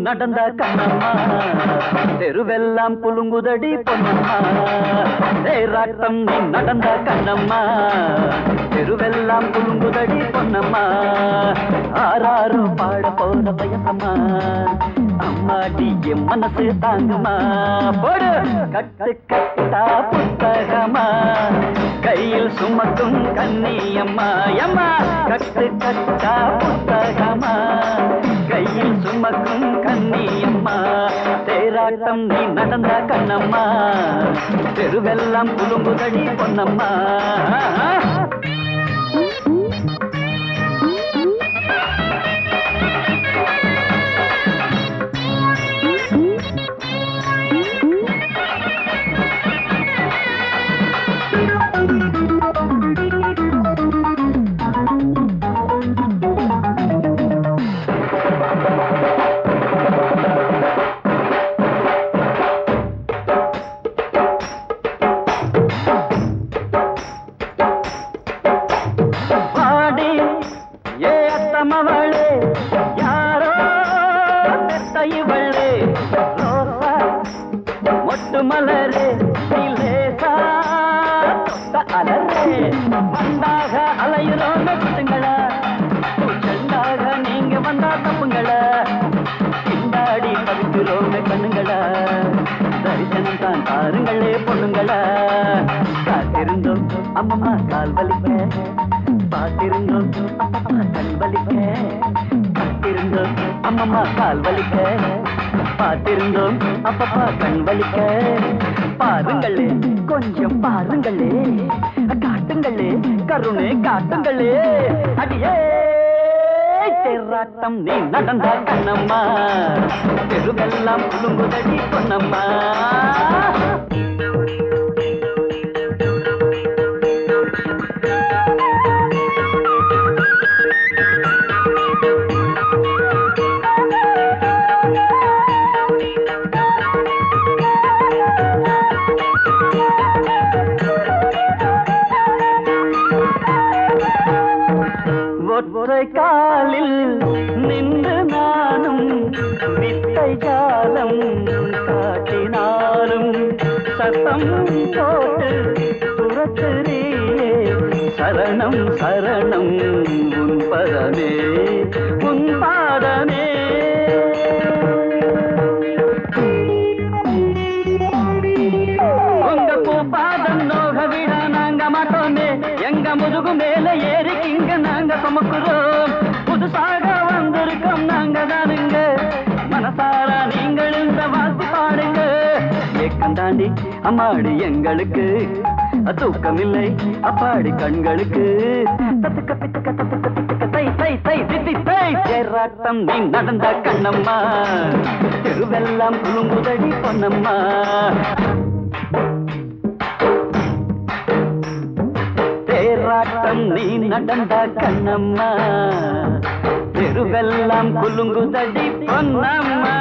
நடந்த கண்ணம்மா தெருவெல்லாம் குலுங்குதடி பொன்னம்மா தேராட்டம் நீ நடந்த கண்ணம்மா தெருவெல்லாம் குலுங்குதடி பொன்னம்மா ஆறாரோ பாட போற வயசம்மா அம்மாடி என் மனசு தாங்குமா போடு கட்டு கட்டா புத்தகமா கையில் சுமக்கும் கண்ணியம்மா அம்மா கட்டு கட்டா புத்தகமா கையில் சுமக்கும் கண்ணியம்மா தேராட்டம் நீ நடந்த கண்ணம்மா தெருவெல்லாம் குலுங்குதடி பொன்னம்மா மலரே நீலேசா அலரே வந்தாக அலையிறோம் குட்டுங்களா செண்டாக நீங்க வந்தா தப்புங்களா பின்னாடி பறிக்கிறோம் கண்ணுங்களா தரிசனம் தான் பாருங்களே பொண்ணுங்களா காத்திருந்தோம் அம்மம்மா கால் வலிக்க பார்த்திருந்தோம் அப்பா கண் வலிக்க காத்திருந்தோம் அம்மம்மா கால் வலிக்க பார்த்திருந்தோம் அப்பப்பா கண் வலிக்க பாருங்களே கொஞ்சம் பாருங்களே காட்டுங்களே கருணை காட்டுங்களே அடியே தேராட்டம் நீ நடந்த கண்ணம்மா தெருவெல்லாம் குலுங்குதடி பொன்னம்மா ஒற்றை காலில் நின்று நானும் வித்தை ஜாலம் காட்டினாலும் சத்தம் போட்டு துரத்துறியே சரணம் சரணம் உன் பதமே உன் பாதமே உங்க பூபாதம் நோக விட நாங்க மாட்டோமே எங்க முதுகு மேல ஏறி இங்க நாங்க சுமக்குறோம் புதுசாக வந்திருக்கோம் நாங்க தானுங்க மனசார நீங்கள் இந்த வாழ்த்து பாடுங்க ஏக்கம் தாண்டி அம்மாடி எங்களுக்கு தூக்கம் இல்லை அப்பாடி கண்களுக்கு தேராட்டம் நீ நடந்த கண்ணம்மா தெருவெல்லாம் குலுங்குதடி பொன்னம்மா தேராட்டம் நீ நடந்த கண்ணம்மா தெருவெல்லாம் குலுங்குதடி பொன்னம்மா